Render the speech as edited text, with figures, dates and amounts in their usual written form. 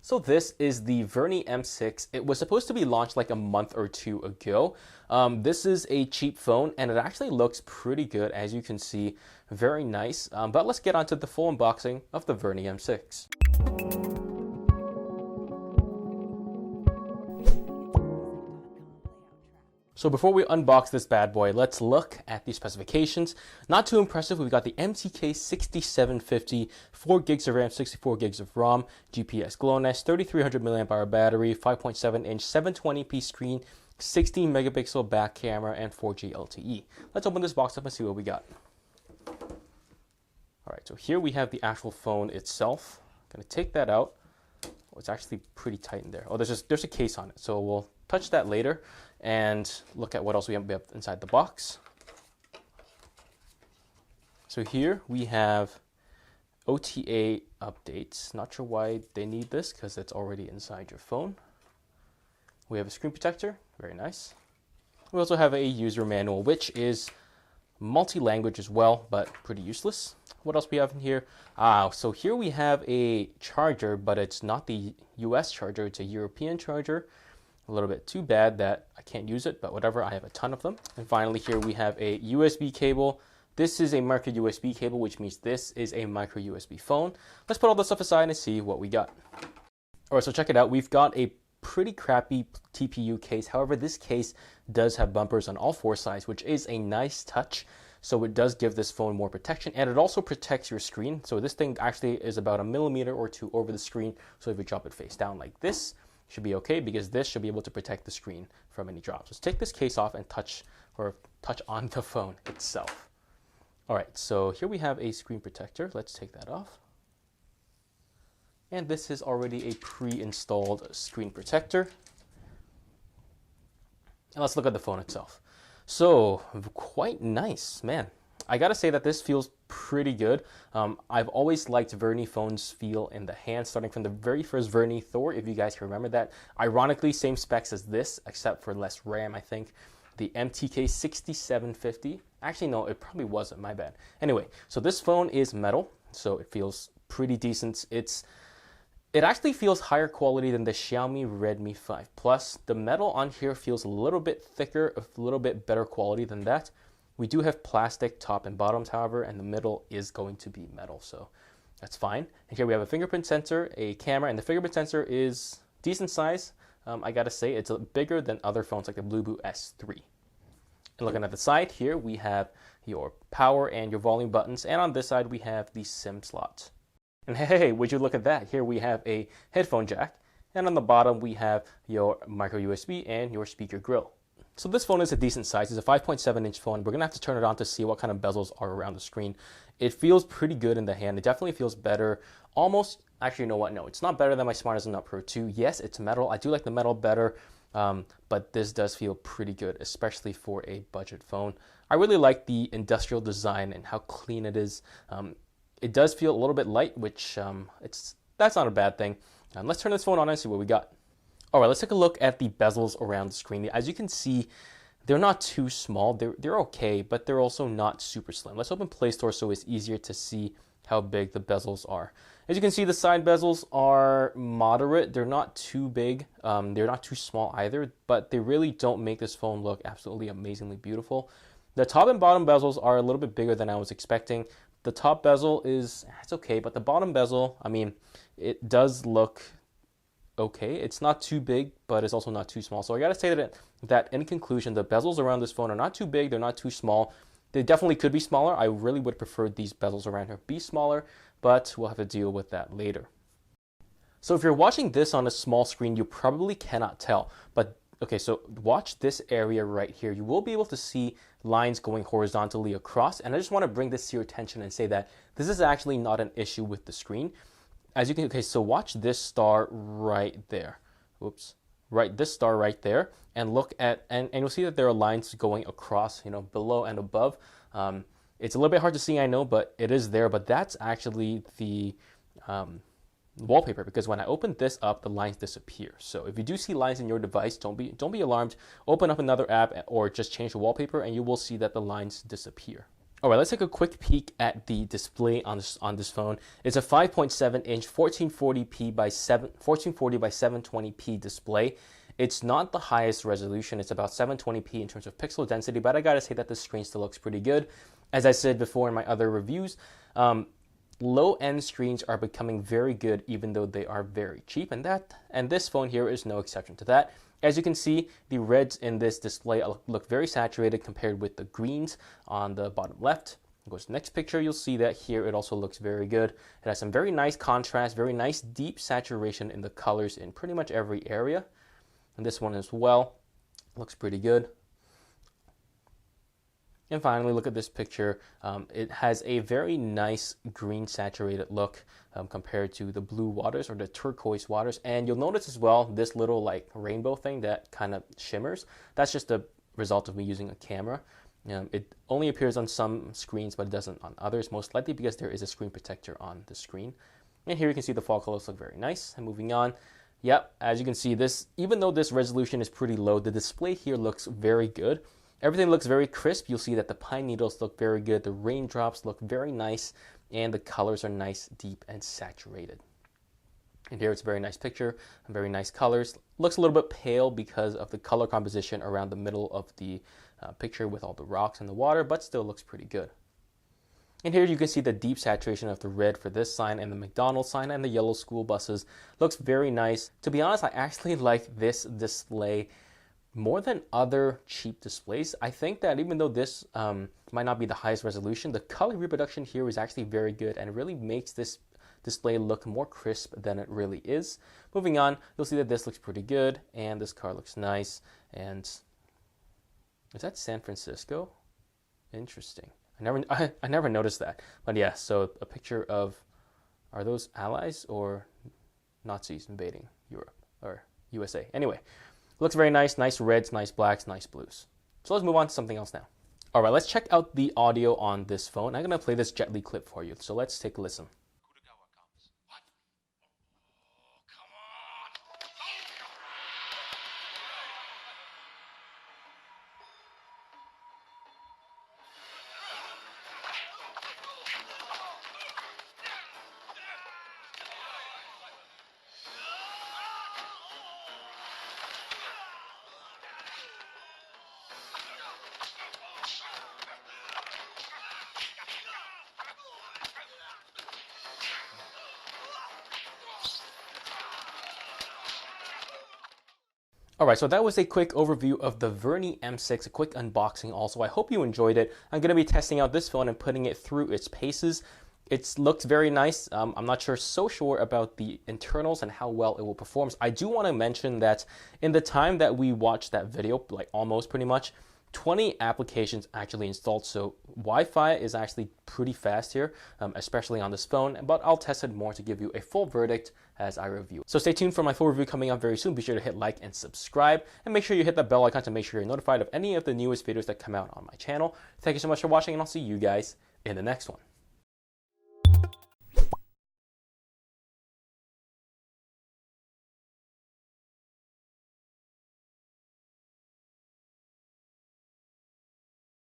So this is the Vernee M6. It was supposed to be launched like a month or two ago. This is a cheap phone and it actually looks pretty good, as you can see. Very nice. But let's get on to the full unboxing of the Vernee M6. So before we unbox this bad boy, let's look at the specifications. Not too impressive. We've got the Mediatek 6750, 4 gigs of RAM, 64 gigs of ROM, GPS GLONASS, 3300 mAh battery, 5.7-inch 720p screen, 16 megapixel back camera, and 4G LTE. Let's open this box up and see what we got. All right, so here we have the actual phone itself. I'm gonna take that out. Oh, it's actually pretty tight in there. Oh, there's a case on it, so we'll touch that later and look at what else we have inside the box. So here we have OTA updates. Not sure why they need this because it's already inside your phone. We have a screen protector, very nice. We also have a user manual, which is multi-language as well, but pretty useless. What else we have in here? So here we have a charger, but it's not the US charger, it's a European charger. A little bit too bad that I can't use it, but whatever, I have a ton of them. And finally here we have a USB cable. This is a micro USB cable, which means this is a micro USB phone. Let's put all this stuff aside and see what we got. All right, so check it out. We've got a pretty crappy TPU case. However, this case does have bumpers on all four sides, which is a nice touch. So it does give this phone more protection, and it also protects your screen. So this thing actually is about 1 millimeter or 2 over the screen. So if you drop it face down like this, should be okay, because this should be able to protect the screen from any drops. Let's take this case off and touch on the phone itself. All right, so here we have a screen protector. Let's take that off. And this is already a pre-installed screen protector. And let's look at the phone itself. So quite nice, man. I gotta say that this feels pretty good. I've always liked Vernee phones feel in the hand, starting from the very first Vernee Thor, if you guys can remember that. Ironically, same specs as this, except for less RAM, I think. The Mediatek 6750. Actually, no, it probably wasn't, my bad. Anyway, so this phone is metal, so it feels pretty decent. It actually feels higher quality than the Xiaomi Redmi 5 Plus. The metal on here feels a little bit thicker, a little bit better quality than that. We do have plastic top and bottoms, however, and the middle is going to be metal, so that's fine. And here we have a fingerprint sensor, a camera, and the fingerprint sensor is decent size. I gotta say, it's bigger than other phones like the Blueboot S3. And looking at the side here, we have your power and your volume buttons, and on this side we have the SIM slot. And hey, would you look at that? Here we have a headphone jack, and on the bottom we have your micro USB and your speaker grill. So this phone is a decent size. It's a 5.7-inch phone. We're gonna have to turn it on to see what kind of bezels are around the screen. It feels pretty good in the hand. It definitely feels better. Almost, actually, you know what? No, it's not better than my Smart as a Nut Pro 2. Yes, it's metal. I do like the metal better, but this does feel pretty good, especially for a budget phone. I really like the industrial design and how clean it is. It does feel a little bit light, which that's not a bad thing. Let's turn this phone on and see what we got. All right, let's take a look at the bezels around the screen. As you can see, they're not too small. They're okay, but they're also not super slim. Let's open Play Store so it's easier to see how big the bezels are. As you can see, the side bezels are moderate. They're not too big. They're not too small either, but they really don't make this phone look absolutely amazingly beautiful. The top and bottom bezels are a little bit bigger than I was expecting. The top bezel it's okay, but the bottom bezel, I mean, it does look okay. It's not too big, but it's also not too small. So I gotta say that in conclusion, the bezels around this phone are not too big, they're not too small. They definitely could be smaller. I really would prefer these bezels around here be smaller, but we'll have to deal with that later. So if you're watching this on a small screen, you probably cannot tell, but okay, so watch this area right here. You will be able to see lines going horizontally across, and I just want to bring this to your attention and say that this is actually not an issue with the screen. As you can, okay, so watch this star right there. Oops, right, this star right there, and look at, and you'll see that there are lines going across, you know, below and above. It's a little bit hard to see, I know, but it is there. But that's actually the wallpaper, because when I open this up, the lines disappear. So if you do see lines in your device, don't be alarmed. Open up another app or just change the wallpaper, and you will see that the lines disappear. All right, let's take a quick peek at the display on this phone. It's a 5.7-inch 1440p by 1440 by 720p display. It's not the highest resolution. It's about 720p in terms of pixel density, but I gotta say that the screen still looks pretty good. As I said before in my other reviews, low-end screens are becoming very good even though they are very cheap, and this phone here is no exception to that. As you can see, the reds in this display look very saturated compared with the greens on the bottom left. Go to the next picture, you'll see that here it also looks very good. It has some very nice contrast, very nice deep saturation in the colors in pretty much every area. And this one as well looks pretty good. And finally, look at this picture. It has a very nice green saturated look compared to the blue waters or the turquoise waters. And you'll notice as well, this little like rainbow thing that kind of shimmers. That's just a result of me using a camera. It only appears on some screens, but it doesn't on others, most likely because there is a screen protector on the screen. And here you can see the fall colors look very nice. And moving on, yep, as you can see, this, even though this resolution is pretty low, the display here looks very good. Everything looks very crisp. You'll see that the pine needles look very good. The raindrops look very nice. And the colors are nice, deep, and saturated. And here it's a very nice picture. Very nice colors. Looks a little bit pale because of the color composition around the middle of the picture with all the rocks and the water, but still looks pretty good. And here you can see the deep saturation of the red for this sign and the McDonald's sign and the yellow school buses. Looks very nice. To be honest, I actually like this display more than other cheap displays. I think that even though this might not be the highest resolution, the color reproduction here is actually very good and it really makes this display look more crisp than it really is. Moving on, you'll see that this looks pretty good and this car looks nice. And is that San Francisco? Interesting. I never noticed that. But yeah, so a picture of, are those allies or Nazis invading Europe or USA? Anyway. Looks very nice, nice reds, nice blacks, nice blues. So let's move on to something else now. All right, let's check out the audio on this phone. I'm gonna play this Jet Li clip for you. So let's take a listen. Alright, so that was a quick overview of the Vernee M6, a quick unboxing also. I hope you enjoyed it. I'm going to be testing out this phone and putting it through its paces. It looks very nice. I'm not so sure about the internals and how well it will perform. I do want to mention that in the time that we watched that video, like almost pretty much, 20 applications actually installed, so Wi-Fi is actually pretty fast here, especially on this phone, but I'll test it more to give you a full verdict as I review. So stay tuned for my full review coming up very soon. Be sure to hit like and subscribe, and make sure you hit that bell icon to make sure you're notified of any of the newest videos that come out on my channel. Thank you so much for watching, and I'll see you guys in the next one.